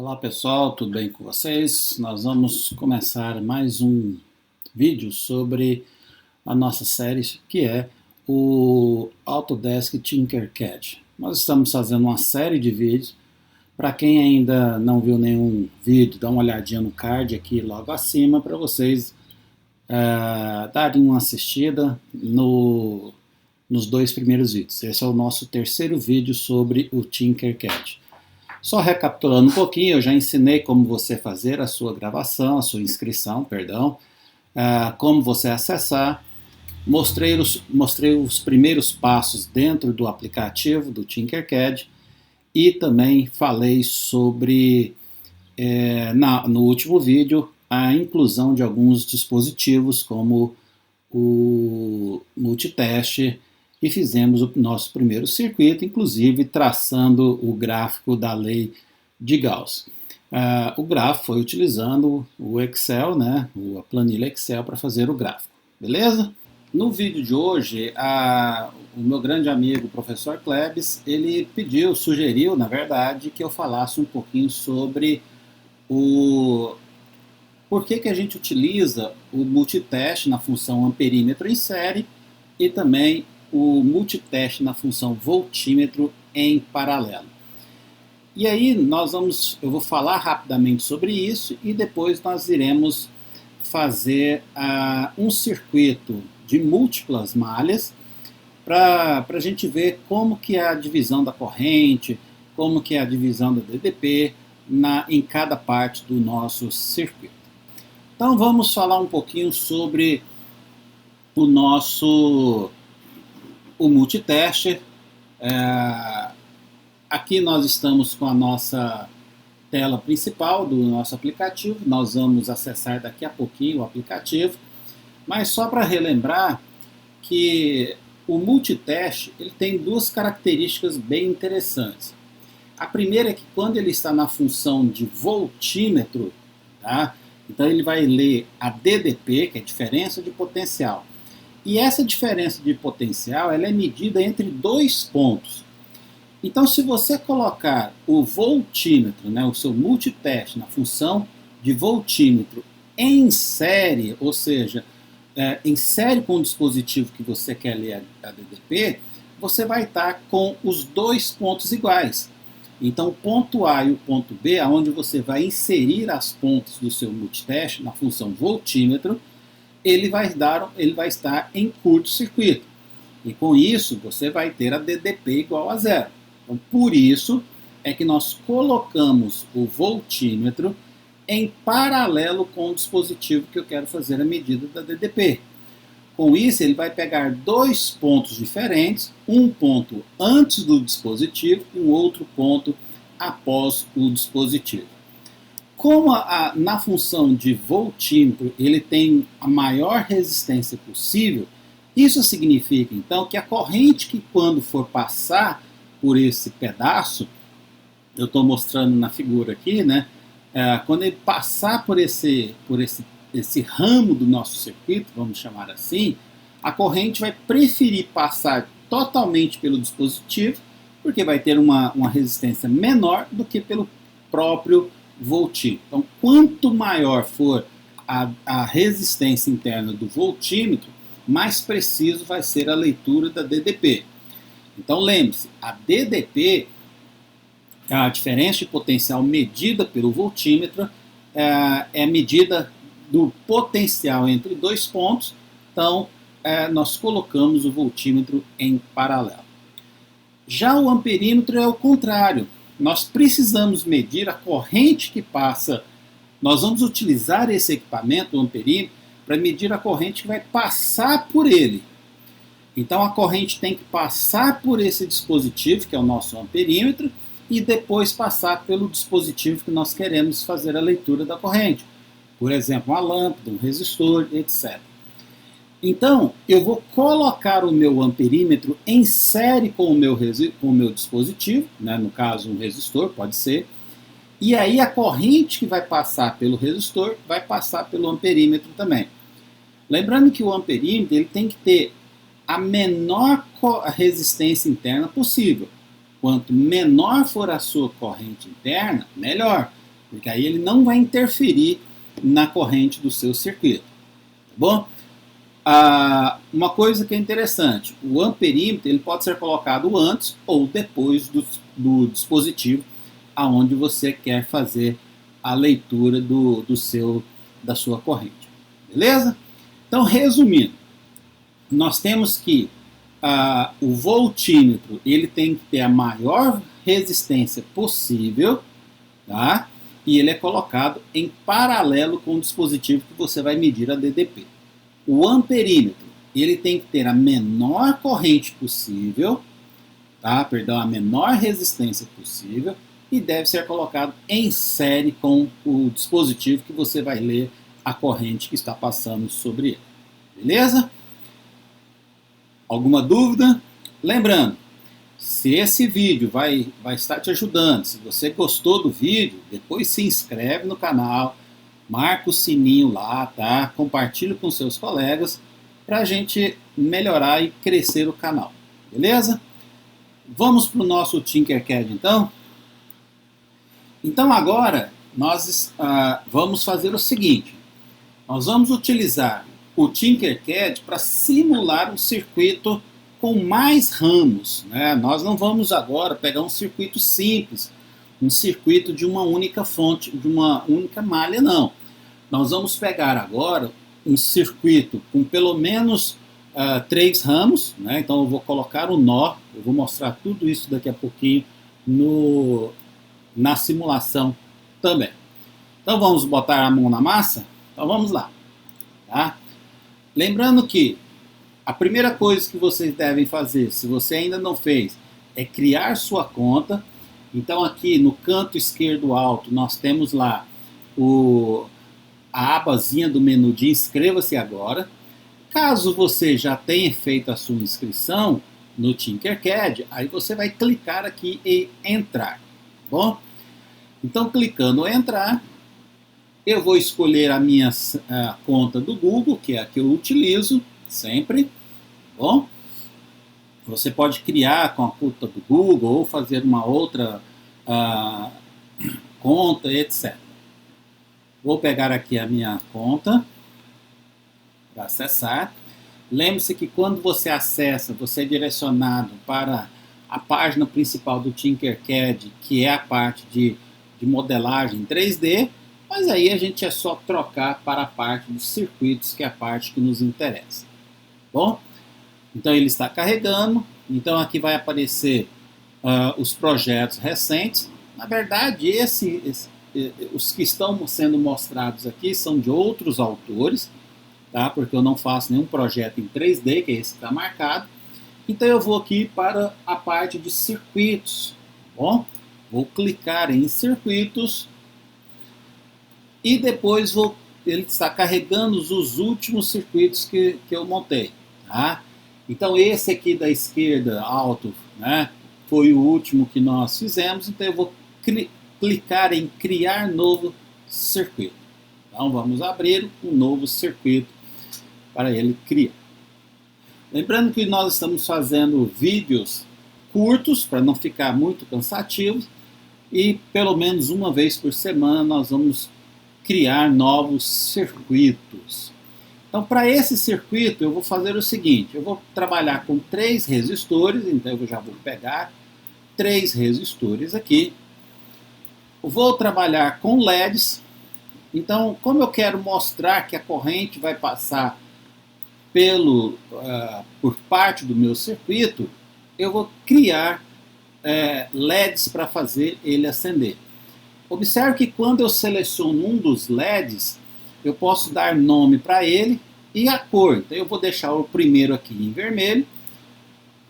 Olá pessoal, tudo bem com vocês? Nós vamos começar mais um vídeo sobre a nossa série que é o Autodesk Tinkercad. Nós estamos fazendo uma série de vídeos. Para quem ainda não viu nenhum vídeo, dá uma olhadinha no card aqui logo acima para vocês darem uma assistida nos dois primeiros vídeos. Esse é o nosso terceiro vídeo sobre o Tinkercad. Só recapitulando um pouquinho, eu já ensinei como você fazer a sua gravação, a sua inscrição, perdão, como você acessar, mostrei os primeiros passos dentro do aplicativo do Tinkercad e também falei sobre, no último vídeo, a inclusão de alguns dispositivos como o multiteste, e fizemos o nosso primeiro circuito, inclusive traçando o gráfico da lei de Gauss. O gráfico foi utilizando o Excel, né, a planilha Excel para fazer o gráfico, beleza? No vídeo de hoje, o meu grande amigo, o professor Klebs, ele sugeriu, na verdade, que eu falasse um pouquinho sobre por que a gente utiliza o multiteste na função amperímetro em série e também o multiteste na função voltímetro em paralelo. E aí eu vou falar rapidamente sobre isso e depois nós iremos fazer um circuito de múltiplas malhas para a gente ver como que é a divisão da corrente, como que é a divisão da DDP em cada parte do nosso circuito. Então vamos falar um pouquinho sobre o multiteste. Aqui nós estamos com a nossa tela principal do nosso aplicativo. Nós vamos acessar daqui a pouquinho o aplicativo, mas só para relembrar que o multiteste ele tem duas características bem interessantes. A primeira é que quando ele está na função de voltímetro, tá? Então ele vai ler a DDP, que é a diferença de potencial. E essa diferença de potencial ela é medida entre dois pontos. Então, se você colocar o voltímetro, né, o seu multiteste na função de voltímetro em série, ou seja, em série com o dispositivo que você quer ler a DDP, você vai estar com os dois pontos iguais. Então, o ponto A e o ponto B, onde você vai inserir as pontas do seu multiteste na função voltímetro, ele vai estar em curto-circuito. E com isso, você vai ter a DDP igual a zero. Então, por isso é que nós colocamos o voltímetro em paralelo com o dispositivo que eu quero fazer a medida da DDP. Com isso, ele vai pegar dois pontos diferentes, um ponto antes do dispositivo e um outro ponto após o dispositivo. Como na função de voltímetro ele tem a maior resistência possível, isso significa então que a corrente que quando for passar por esse pedaço, eu estou mostrando na figura aqui, né? Quando ele passar por esse ramo do nosso circuito, vamos chamar assim, a corrente vai preferir passar totalmente pelo dispositivo, porque vai ter uma resistência menor do que pelo próprio voltímetro. Então, quanto maior for a resistência interna do voltímetro, mais preciso vai ser a leitura da DDP. Então, lembre-se, a DDP, a diferença de potencial medida pelo voltímetro, é medida do potencial entre dois pontos. Então, nós colocamos o voltímetro em paralelo. Já o amperímetro é o contrário. Nós precisamos medir a corrente que passa. Nós vamos utilizar esse equipamento, o amperímetro, para medir a corrente que vai passar por ele. Então a corrente tem que passar por esse dispositivo, que é o nosso amperímetro, e depois passar pelo dispositivo que nós queremos fazer a leitura da corrente. Por exemplo, uma lâmpada, um resistor, etc. Então, eu vou colocar o meu amperímetro em série com o meu dispositivo, né? No caso um resistor, pode ser, e aí a corrente que vai passar pelo resistor vai passar pelo amperímetro também. Lembrando que o amperímetro ele tem que ter a menor resistência interna possível. Quanto menor for a sua corrente interna, melhor. porque aí ele não vai interferir na corrente do seu circuito, tá bom? Uma coisa que é interessante, o amperímetro ele pode ser colocado antes ou depois do dispositivo aonde você quer fazer a leitura da sua corrente, beleza? Então, resumindo, nós temos que o voltímetro ele tem que ter a maior resistência possível, tá? E ele é colocado em paralelo com o dispositivo que você vai medir a DDP. O amperímetro ele tem que ter a menor corrente possível, tá? Perdão, a menor resistência possível e deve ser colocado em série com o dispositivo que você vai ler a corrente que está passando sobre ele. Beleza? Alguma dúvida? Lembrando, se esse vídeo vai estar te ajudando, se você gostou do vídeo, depois se inscreve no canal, marca o sininho lá, tá? Compartilha com seus colegas para a gente melhorar e crescer o canal, beleza? Vamos para o nosso Tinkercad então? Então agora nós vamos fazer o seguinte, nós vamos utilizar o Tinkercad para simular um circuito com mais ramos, né? Nós não vamos agora pegar um circuito simples, um circuito de uma única fonte, de uma única malha, não. Nós vamos pegar agora um circuito com pelo menos 3 ramos, né? Então eu vou colocar o nó, eu vou mostrar tudo isso daqui a pouquinho na simulação também. Então vamos botar a mão na massa? Então vamos lá, tá? Lembrando que a primeira coisa que vocês devem fazer, se você ainda não fez, é criar sua conta. Então aqui no canto esquerdo alto nós temos lá a abazinha do menu de inscreva-se agora. Caso você já tenha feito a sua inscrição no Tinkercad, aí você vai clicar aqui em entrar, tá bom? Então clicando em entrar, eu vou escolher a minha conta do Google, que é a que eu utilizo sempre, tá bom? Você pode criar com a conta do Google ou fazer uma outra conta, etc. Vou pegar aqui a minha conta para acessar. Lembre-se que quando você acessa, você é direcionado para a página principal do Tinkercad, que é a parte de modelagem 3D, mas aí a gente é só trocar para a parte dos circuitos, que é a parte que nos interessa. Bom, então ele está carregando, então aqui vai aparecer os projetos recentes. Na verdade, os que estão sendo mostrados aqui são de outros autores, tá? Porque eu não faço nenhum projeto em 3D, que é esse que está marcado. Então eu vou aqui para a parte de circuitos, tá bom? Vou clicar em circuitos e depois ele está carregando os últimos circuitos que eu montei, tá? Então esse aqui da esquerda, alto, né, foi o último que nós fizemos, então eu vou clicar em criar novo circuito. Então vamos abrir um novo circuito para ele criar. Lembrando que nós estamos fazendo vídeos curtos para não ficar muito cansativos e pelo menos uma vez por semana nós vamos criar novos circuitos. Então para esse circuito eu vou fazer o seguinte, eu vou trabalhar com 3 resistores, então eu já vou pegar 3 resistores aqui. Vou trabalhar com LEDs, então como eu quero mostrar que a corrente vai passar por parte do meu circuito, eu vou criar LEDs para fazer ele acender. Observe que quando eu seleciono um dos LEDs, eu posso dar nome para ele e a cor. Então eu vou deixar o primeiro aqui em vermelho,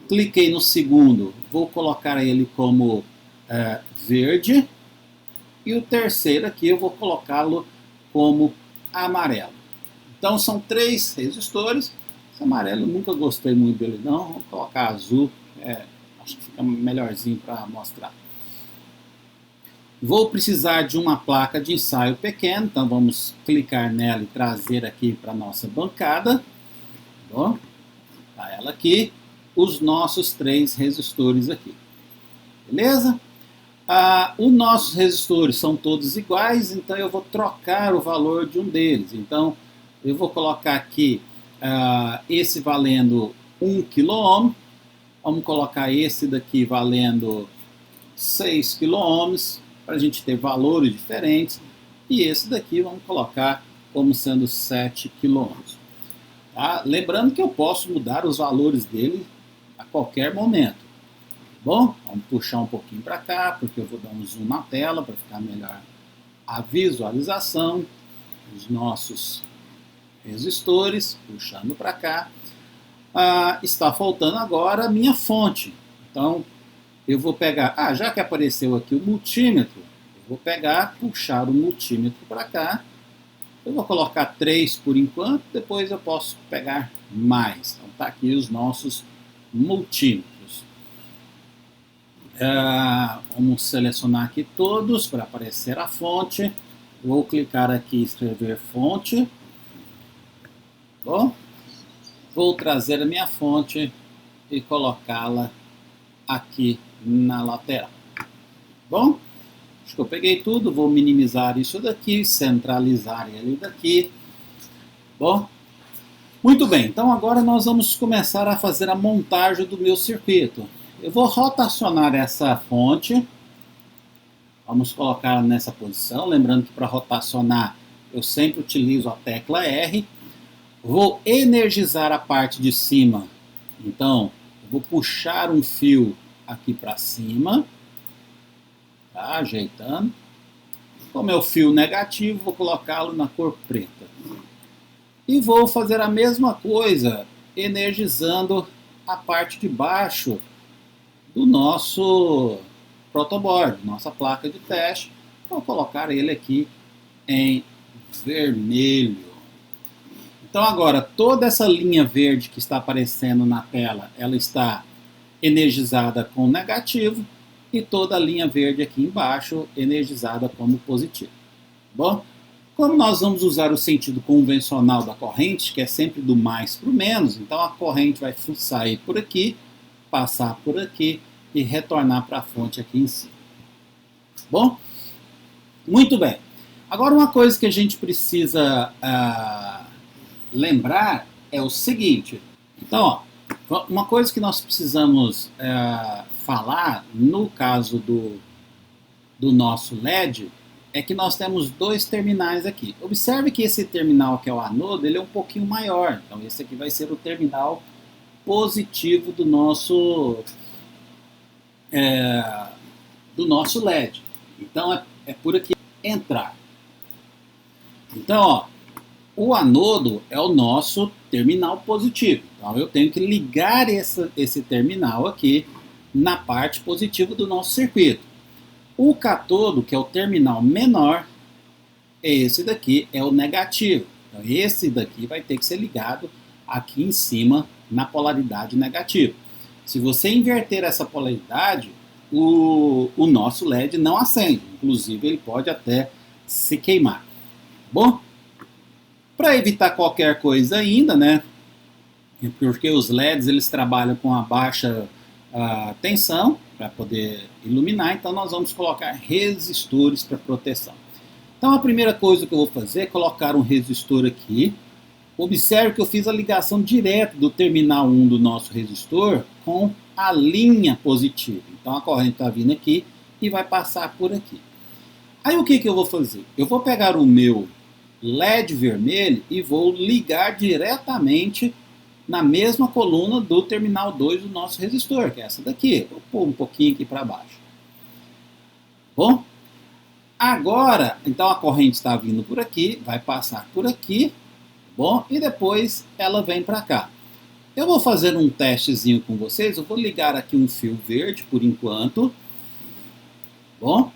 cliquei no segundo, vou colocar ele como verde, e o terceiro aqui eu vou colocá-lo como amarelo. Então são 3 resistores. Esse amarelo eu nunca gostei muito dele não, vamos colocar azul, acho que fica melhorzinho para mostrar. Vou precisar de uma placa de ensaio pequena, então vamos clicar nela e trazer aqui para a nossa bancada. Bom, tá ela aqui, os nossos 3 resistores aqui. Beleza? Os nossos resistores são todos iguais, então eu vou trocar o valor de um deles. Então, eu vou colocar aqui esse valendo 1 kΩ, vamos colocar esse daqui valendo 6 kΩ, para a gente ter valores diferentes, e esse daqui vamos colocar como sendo 7 kΩ. Tá? Lembrando que eu posso mudar os valores dele a qualquer momento. Bom, vamos puxar um pouquinho para cá, porque eu vou dar um zoom na tela para ficar melhor a visualização dos nossos resistores, puxando para cá. Está faltando agora a minha fonte. Então, eu vou pegar, já que apareceu aqui o multímetro, eu vou pegar, puxar o multímetro para cá. Eu vou colocar 3 por enquanto, depois eu posso pegar mais. Então, está aqui os nossos multímetros. Vamos selecionar aqui todos para aparecer a fonte. Vou clicar aqui e escrever fonte. Bom, vou trazer a minha fonte e colocá-la aqui na lateral. Bom, acho que eu peguei tudo, vou minimizar isso daqui, centralizar ele daqui. Bom, muito bem, então agora nós vamos começar a fazer a montagem do meu circuito. Eu vou rotacionar essa fonte, vamos colocar nessa posição, lembrando que para rotacionar eu sempre utilizo a tecla R. Vou energizar a parte de cima, então eu vou puxar um fio aqui para cima, tá? Ajeitando. Como é o fio negativo, vou colocá-lo na cor preta. E vou fazer a mesma coisa, energizando a parte de baixo do nosso protoboard, nossa placa de teste. Vou colocar ele aqui em vermelho. Então agora, toda essa linha verde que está aparecendo na tela, ela está energizada com negativo, e toda a linha verde aqui embaixo energizada como positivo. Bom, como nós vamos usar o sentido convencional da corrente, que é sempre do mais para o menos, então a corrente vai sair por aqui, passar por aqui e retornar para a fonte aqui em cima. Bom, muito bem. Agora uma coisa que a gente precisa lembrar é o seguinte. Então, uma coisa que nós precisamos falar no caso do nosso LED é que nós temos dois terminais aqui. Observe que esse terminal que é o anodo, ele é um pouquinho maior. Então esse aqui vai ser o terminal positivo do nosso LED. Então é por aqui entrar. Então, ó, o anodo é o nosso terminal positivo. Então eu tenho que ligar esse terminal aqui na parte positiva do nosso circuito. O catodo, que é o terminal menor, esse daqui é o negativo. Então esse daqui vai ter que ser ligado aqui em cima na polaridade negativa. Se você inverter essa polaridade, o nosso LED não acende. Inclusive ele pode até se queimar. Bom, para evitar qualquer coisa ainda, né? Porque os LEDs eles trabalham com a baixa tensão para poder iluminar, então nós vamos colocar resistores para proteção. Então a primeira coisa que eu vou fazer é colocar um resistor aqui. Observe que eu fiz a ligação direta do terminal 1 do nosso resistor com a linha positiva. Então a corrente está vindo aqui e vai passar por aqui. Aí o que eu vou fazer? Eu vou pegar o meu LED vermelho e vou ligar diretamente na mesma coluna do terminal 2 do nosso resistor, que é essa daqui. Vou pôr um pouquinho aqui para baixo. Bom, agora, então a corrente está vindo por aqui, vai passar por aqui, bom, e depois ela vem para cá. Eu vou fazer um testezinho com vocês, eu vou ligar aqui um fio verde por enquanto, bom,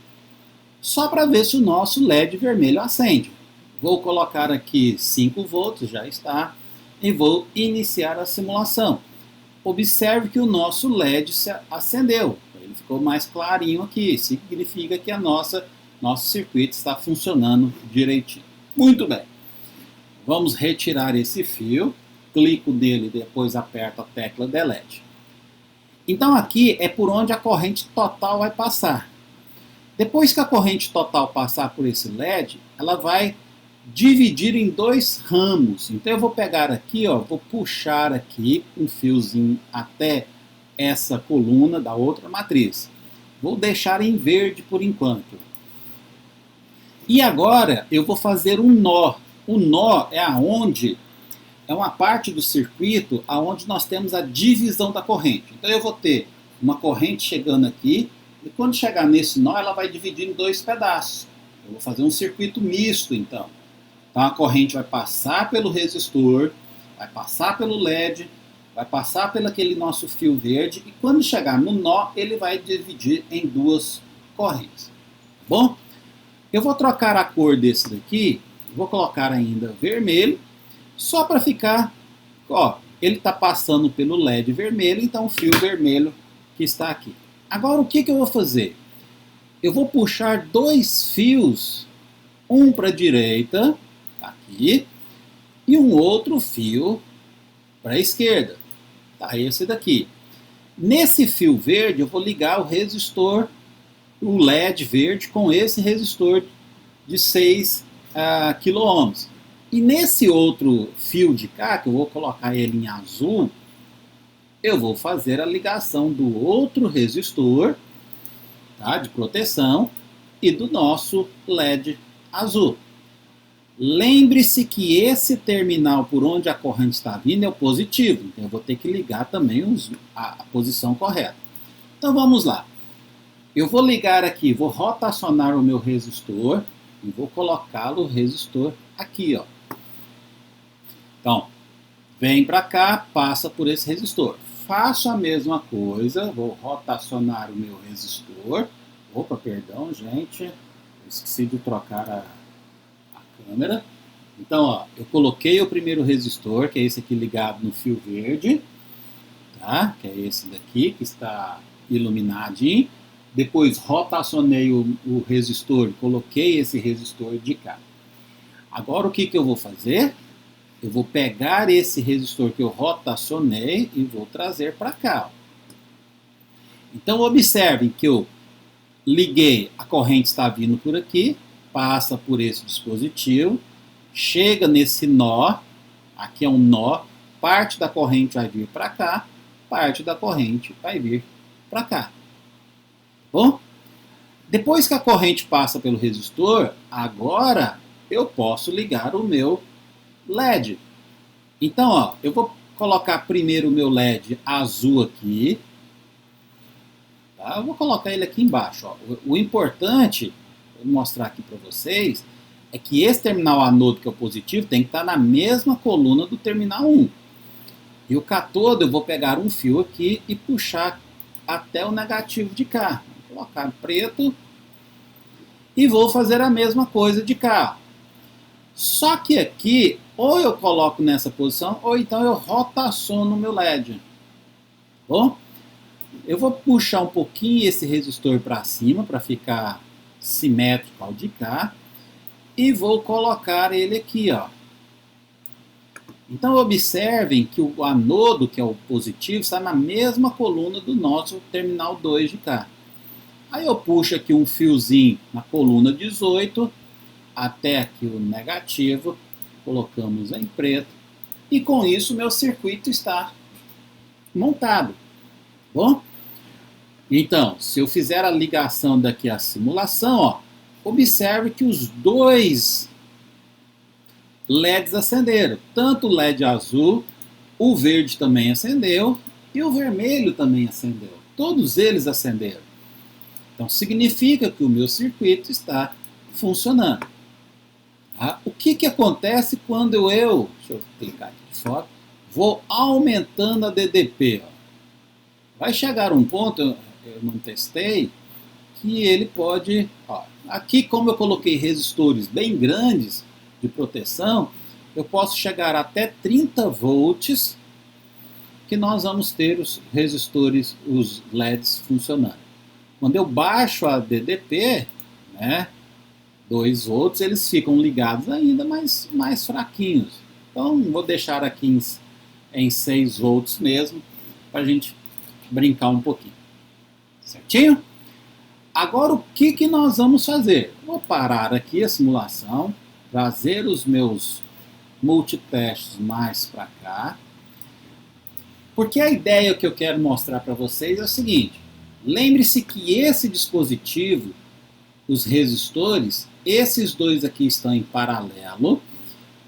só para ver se o nosso LED vermelho acende. Vou colocar aqui 5 volts, já está, e vou iniciar a simulação. Observe que o nosso LED se acendeu, ele ficou mais clarinho aqui, significa que nosso circuito está funcionando direitinho. Muito bem, vamos retirar esse fio, clico nele e depois aperto a tecla Delete. Então aqui é por onde a corrente total vai passar. Depois que a corrente total passar por esse LED, ela vai dividir em dois ramos. Então eu vou pegar aqui, ó, vou puxar aqui um fiozinho até essa coluna da outra matriz. Vou deixar em verde por enquanto. E agora eu vou fazer um nó. O nó é uma parte do circuito aonde nós temos a divisão da corrente. Então eu vou ter uma corrente chegando aqui, e quando chegar nesse nó, ela vai dividir em dois pedaços. Eu vou fazer um circuito misto, então. Então a corrente vai passar pelo resistor, vai passar pelo LED, vai passar pelo aquele nosso fio verde, e quando chegar no nó, ele vai dividir em duas correntes. Tá bom? Eu vou trocar a cor desse daqui, vou colocar ainda vermelho, só para ficar, ó, ele está passando pelo LED vermelho, então o fio vermelho que está aqui. Agora o que eu vou fazer? Eu vou puxar dois fios, um para a direita, aqui, e um outro fio para a esquerda, tá? Esse daqui. Nesse fio verde eu vou ligar o resistor, o LED verde, com esse resistor de 6 kΩ. E nesse outro fio de cá, que eu vou colocar ele em azul, eu vou fazer a ligação do outro resistor, tá, de proteção, e do nosso LED azul. Lembre-se que esse terminal por onde a corrente está vindo é o positivo, então eu vou ter que ligar também a posição correta. Então vamos lá. Eu vou ligar aqui, vou rotacionar o meu resistor e vou colocá-lo o resistor aqui, ó. Então, vem para cá, passa por esse resistor. Faço a mesma coisa, vou rotacionar o meu resistor. Opa, perdão, gente, eu esqueci de trocar a câmera. Então, ó, eu coloquei o primeiro resistor, que é esse aqui ligado no fio verde, tá? Que é esse daqui, que está iluminadinho. Depois rotacionei o resistor, coloquei esse resistor de cá. Agora o que eu vou fazer? Eu vou pegar esse resistor que eu rotacionei e vou trazer para cá. Ó. Então observem que eu liguei, a corrente está vindo por aqui, passa por esse dispositivo, chega nesse nó, aqui é um nó, parte da corrente vai vir para cá, parte da corrente vai vir para cá. Bom, depois que a corrente passa pelo resistor, agora eu posso ligar o meu LED. Então, ó, eu vou colocar primeiro o meu LED azul aqui. Tá? Eu vou colocar ele aqui embaixo. Ó. O importante, vou mostrar aqui para vocês, é que esse terminal anodo, que é o positivo, tem que estar na mesma coluna do terminal 1. E o catodo, eu vou pegar um fio aqui e puxar até o negativo de cá. Vou colocar preto e vou fazer a mesma coisa de cá. Só que aqui, ou eu coloco nessa posição, ou então eu rotaciono o meu LED. Bom, eu vou puxar um pouquinho esse resistor para cima, para ficar simétrico ao de cá, e vou colocar ele aqui, ó. Então observem que o anodo, que é o positivo, está na mesma coluna do nosso terminal 2 de cá. Aí eu puxo aqui um fiozinho na coluna 18, até aqui o negativo, colocamos em preto, e com isso meu circuito está montado. Bom? Então, se eu fizer a ligação daqui à simulação, ó, observe que os dois LEDs acenderam. Tanto o LED azul, o verde também acendeu e o vermelho também acendeu. Todos eles acenderam. Então significa que o meu circuito está funcionando. Tá? O que acontece quando eu, deixa eu clicar aqui de fora, vou aumentando a DDP? Ó. Vai chegar um ponto, eu não testei, que ele pode... Ó, aqui, como eu coloquei resistores bem grandes de proteção, eu posso chegar até 30 volts, que nós vamos ter os resistores, os LEDs funcionando. Quando eu baixo a DDP, né, 2 volts, eles ficam ligados ainda mais fraquinhos. Então, vou deixar aqui em 6 volts mesmo, para a gente brincar um pouquinho. Certinho? Agora, o que nós vamos fazer? Vou parar aqui a simulação, trazer os meus multitestes mais para cá, porque a ideia que eu quero mostrar para vocês é o seguinte: lembre-se que esse dispositivo, os resistores, esses dois aqui estão em paralelo,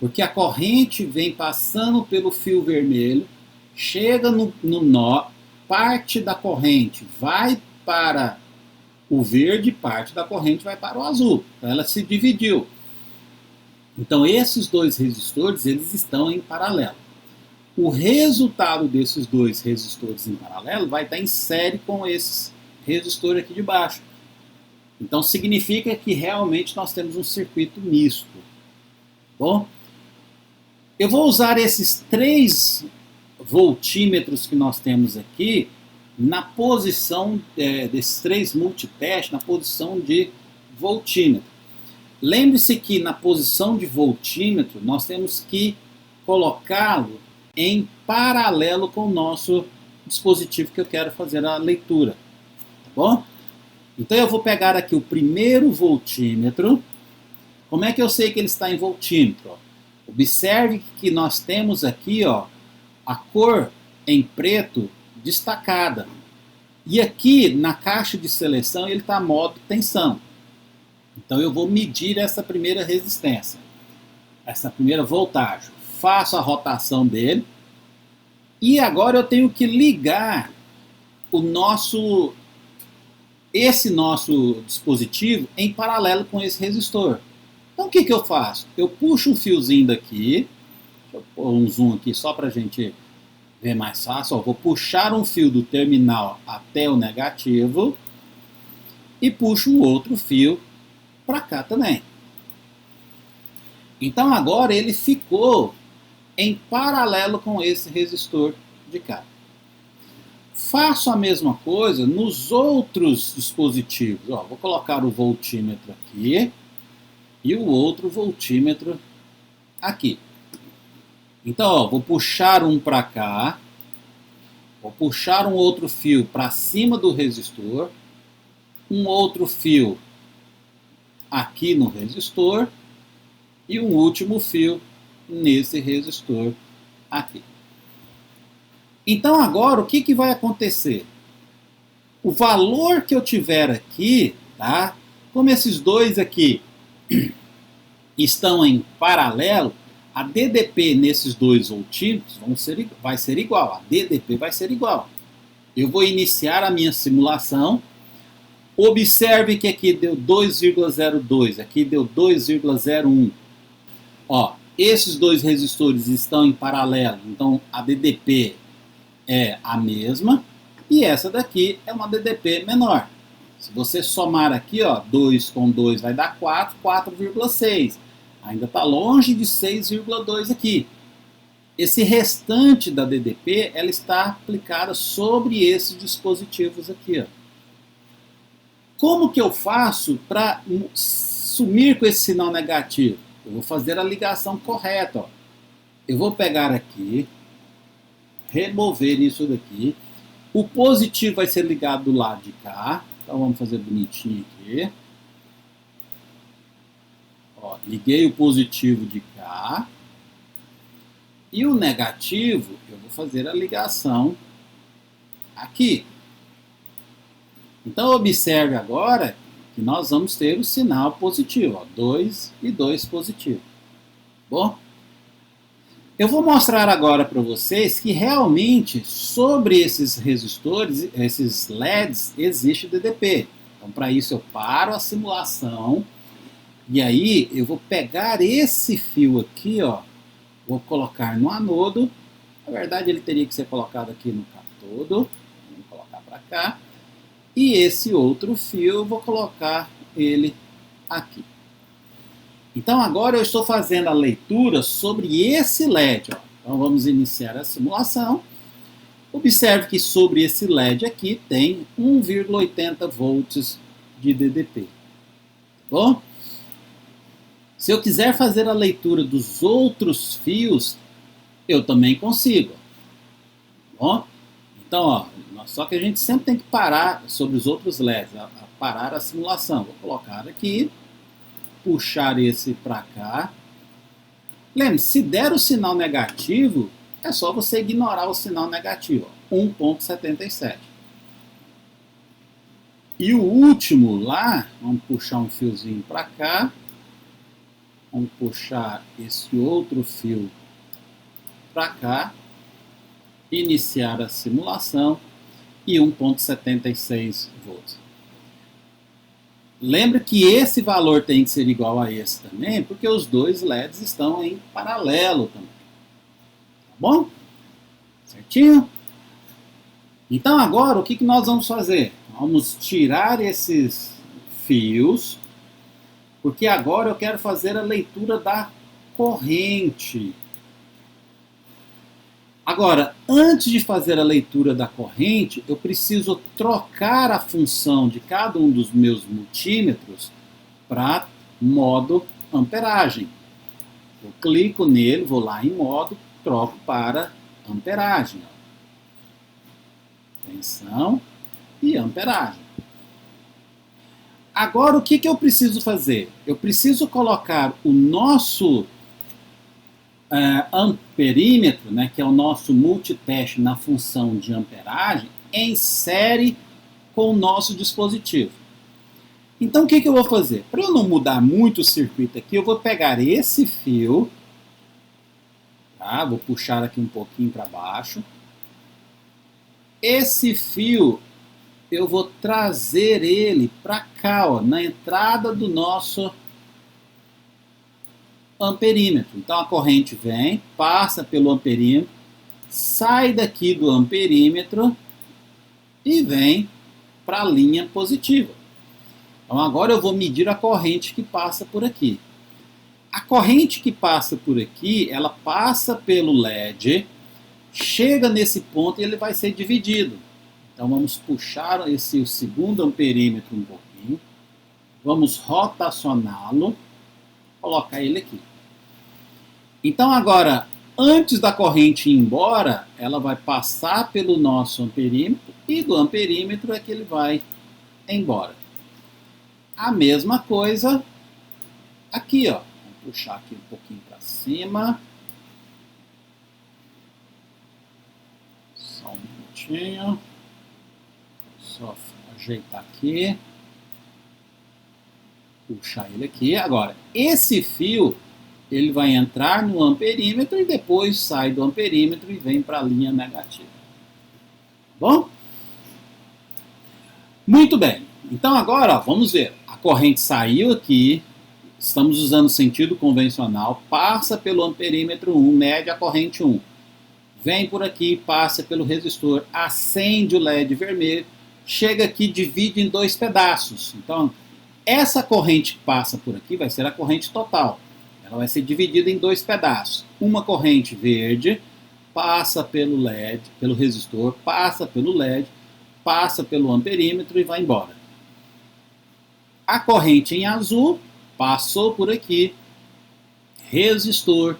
porque a corrente vem passando pelo fio vermelho, chega no nó, parte da corrente vai para o verde, parte da corrente vai para o azul. Então ela se dividiu. Então esses dois resistores, eles estão em paralelo. O resultado desses dois resistores em paralelo vai estar em série com esses resistores aqui de baixo. Então significa que realmente nós temos um circuito misto. Bom, eu vou usar esses 3 voltímetros que nós temos aqui na posição desses 3 multitestes, na posição de voltímetro. Lembre-se que na posição de voltímetro nós temos que colocá-lo em paralelo com o nosso dispositivo que eu quero fazer a leitura. Tá bom? Então eu vou pegar aqui o primeiro voltímetro. Como é que eu sei que ele está em voltímetro? Observe que nós temos aqui, ó, a cor em preto destacada. E aqui na caixa de seleção ele está modo tensão. Então eu vou medir essa primeira resistência, essa primeira voltagem. Faço a rotação dele. E agora eu tenho que ligar esse nosso dispositivo em paralelo com esse resistor. Então o que eu faço? Eu puxo um fiozinho daqui. Deixa eu pôr um zoom aqui só para a gente ver mais fácil. Ó, vou puxar um fio do terminal até o negativo e puxo um outro fio para cá também. Então agora ele ficou em paralelo com esse resistor de cá. Faço a mesma coisa nos outros dispositivos. Ó, vou colocar o voltímetro aqui e o outro voltímetro aqui. Então, ó, vou puxar um para cá, vou puxar um outro fio para cima do resistor, um outro fio aqui no resistor e um último fio nesse resistor aqui. Então agora o que vai acontecer? O valor que eu tiver aqui, tá? Como esses dois aqui estão em paralelo, a DDP nesses 2 voltímetros vai ser igual. A DDP vai ser igual. Eu vou iniciar a minha simulação. Observe que aqui deu 2,02, aqui deu 2,01. Ó, esses 2 resistores estão em paralelo, então a DDP é a mesma e essa daqui é uma DDP menor. Se você somar aqui, ó, 2 com 2 vai dar 4, 4,6. Ainda está longe de 6,2 aqui. Esse restante da DDP, ela está aplicada sobre esses dispositivos aqui, ó. Como que eu faço para sumir com esse sinal negativo? Eu vou fazer a ligação correta, ó. Eu vou pegar aqui, remover isso daqui. O positivo vai ser ligado do lado de cá. Então vamos fazer bonitinho aqui. Ó, liguei o positivo de cá. E o negativo, eu vou fazer a ligação aqui. Então observe agora que nós vamos ter o sinal positivo. Ó, 2 e 2 positivo. Bom? Eu vou mostrar agora para vocês que realmente sobre esses resistores, esses LEDs, existe DDP. Então para isso eu paro a simulação e aí eu vou pegar esse fio aqui, ó, vou colocar no anodo. Na verdade ele teria que ser colocado aqui no catodo. Vou colocar para cá. E esse outro fio eu vou colocar ele aqui. Então agora eu estou fazendo a leitura sobre esse LED. Ó. Então vamos iniciar a simulação. Observe que sobre esse LED aqui tem 1,80 volts de DDP. Tá bom? Se eu quiser fazer a leitura dos outros fios, eu também consigo. Tá bom? Então, ó, só que a gente sempre tem que parar sobre os outros LEDs, parar a simulação. Vou colocar aqui, puxar esse para cá. Lembre, se der o sinal negativo, é só você ignorar o sinal negativo, 1.77. E o último lá, vamos puxar um fiozinho para cá, vamos puxar esse outro fio para cá, iniciar a simulação e 1.76 volts. Lembre que esse valor tem que ser igual a esse também, porque os dois LEDs estão em paralelo também. Tá bom? Certinho? Então agora o que nós vamos fazer? Vamos tirar esses fios, porque agora eu quero fazer a leitura da corrente. Agora, antes de fazer a leitura da corrente, eu preciso trocar a função de cada um dos meus multímetros para modo amperagem. Eu clico nele, vou lá em modo, troco para amperagem. Tensão e amperagem. Agora, o que eu preciso fazer? Eu preciso colocar o nosso amperímetro, né, que é o nosso multiteste na função de amperagem, em série com o nosso dispositivo. Então o que eu vou fazer? Para eu não mudar muito o circuito aqui, eu vou pegar esse fio, tá? Vou puxar aqui um pouquinho para baixo. Esse fio eu vou trazer ele para cá, ó, na entrada do nosso amperímetro. Então a corrente vem, passa pelo amperímetro, sai daqui do amperímetro e vem para a linha positiva. Então agora eu vou medir a corrente que passa por aqui. A corrente que passa por aqui, ela passa pelo LED, chega nesse ponto e ele vai ser dividido. Então vamos puxar o segundo amperímetro um pouquinho, vamos rotacioná-lo, colocar ele aqui. Então agora, antes da corrente ir embora, ela vai passar pelo nosso amperímetro e do amperímetro é que ele vai embora. A mesma coisa aqui, ó. Vamos puxar aqui um pouquinho para cima. Só um minutinho. Só ajeitar aqui. Puxar ele aqui. Agora, esse fio ele vai entrar no amperímetro e depois sai do amperímetro e vem para a linha negativa. Bom? Muito bem. Então agora, ó, vamos ver. A corrente saiu aqui, estamos usando sentido convencional, passa pelo amperímetro 1, mede a corrente 1. Vem por aqui, passa pelo resistor, acende o LED vermelho, chega aqui, divide em dois pedaços. Então, essa corrente que passa por aqui vai ser a corrente total. Ela vai ser dividida em dois pedaços. Uma corrente verde passa pelo LED, pelo resistor, passa pelo LED, passa pelo amperímetro e vai embora. A corrente em azul passou por aqui, resistor,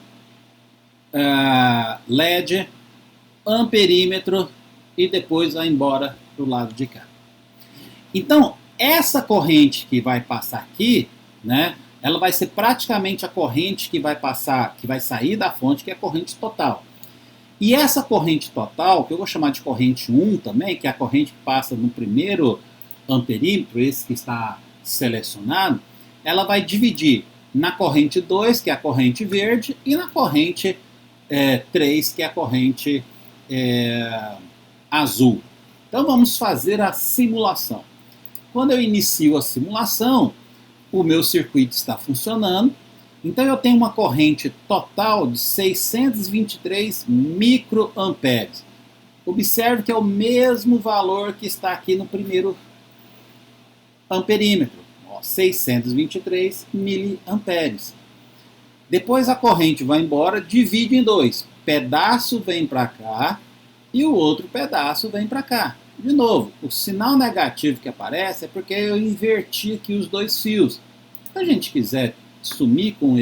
LED, amperímetro e depois vai embora para o lado de cá. Então, essa corrente que vai passar aqui, né, ela vai ser praticamente a corrente que vai passar, que vai sair da fonte, que é a corrente total. E essa corrente total, que eu vou chamar de corrente 1 também, que é a corrente que passa no primeiro amperímetro, esse que está selecionado, ela vai dividir na corrente 2, que é a corrente verde, e na corrente 3, que é a corrente azul. Então vamos fazer a simulação. Quando eu inicio a simulação, o meu circuito está funcionando, então eu tenho uma corrente total de 623 microamperes. Observe que é o mesmo valor que está aqui no primeiro amperímetro, 623 miliamperes. Depois a corrente vai embora, divide em dois. Pedaço vem para cá e o outro pedaço vem para cá. De novo, o sinal negativo que aparece é porque eu inverti aqui os dois fios. Se a gente quiser sumir com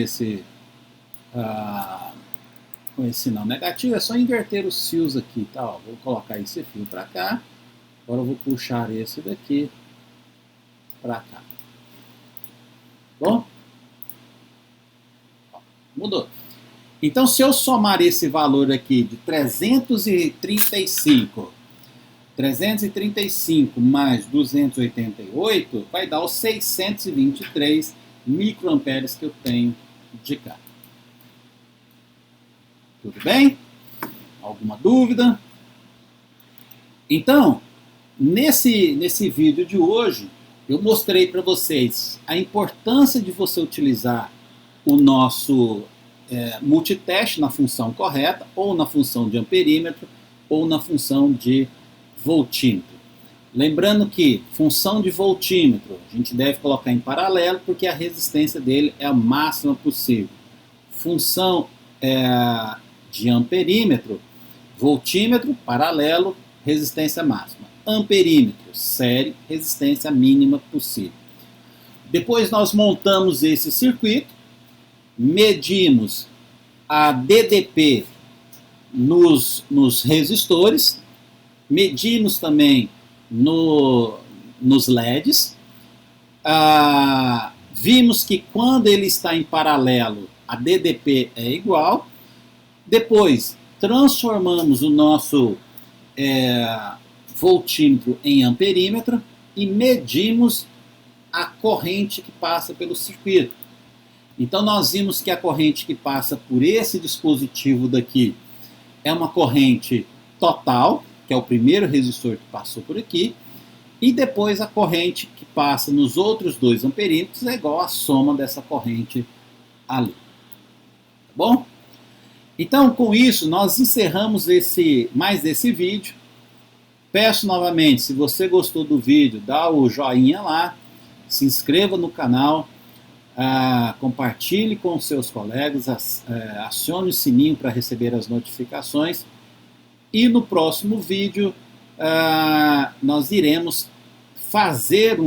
com esse sinal negativo, é só inverter os fios aqui, tá? Ó, vou colocar esse fio para cá, agora eu vou puxar esse daqui para cá. Bom? Ó, mudou. Então, se eu somar esse valor aqui de 335 mais 288, vai dar os 623 microamperes que eu tenho de cá. Tudo bem? Alguma dúvida? Então, nesse vídeo de hoje, eu mostrei para vocês a importância de você utilizar o nosso multiteste na função correta, ou na função de amperímetro, ou na função de voltímetro. Lembrando que função de voltímetro a gente deve colocar em paralelo, porque a resistência dele é a máxima possível. Função de amperímetro, voltímetro, paralelo, resistência máxima. Amperímetro, série, resistência mínima possível. Depois nós montamos esse circuito, medimos a DDP nos resistores, medimos também nos LEDs, vimos que quando ele está em paralelo, a DDP é igual. Depois, transformamos o nosso voltímetro em amperímetro e medimos a corrente que passa pelo circuito. Então, nós vimos que a corrente que passa por esse dispositivo daqui é uma corrente total, que é o primeiro resistor que passou por aqui, e depois a corrente que passa nos outros dois amperímetros é igual à soma dessa corrente ali. Tá bom? Então, com isso, nós encerramos mais esse vídeo. Peço novamente, se você gostou do vídeo, dá o joinha lá, se inscreva no canal, compartilhe com seus colegas, acione o sininho para receber as notificações. E no próximo vídeo, nós iremos fazer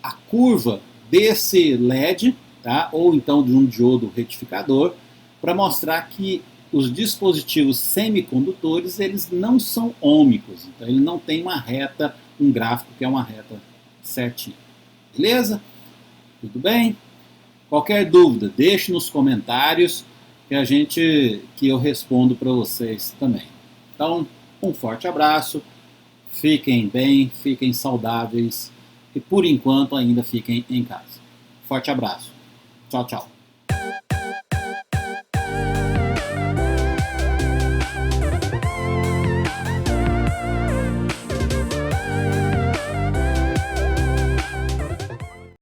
a curva desse LED, tá? Ou então de um diodo retificador, para mostrar que os dispositivos semicondutores eles não são ômicos, então ele não tem uma reta, um gráfico que é uma reta certinha. Beleza? Tudo bem? Qualquer dúvida, deixe nos comentários que eu respondo para vocês também. Então, um forte abraço, fiquem bem, fiquem saudáveis e por enquanto ainda fiquem em casa. Forte abraço. Tchau, tchau.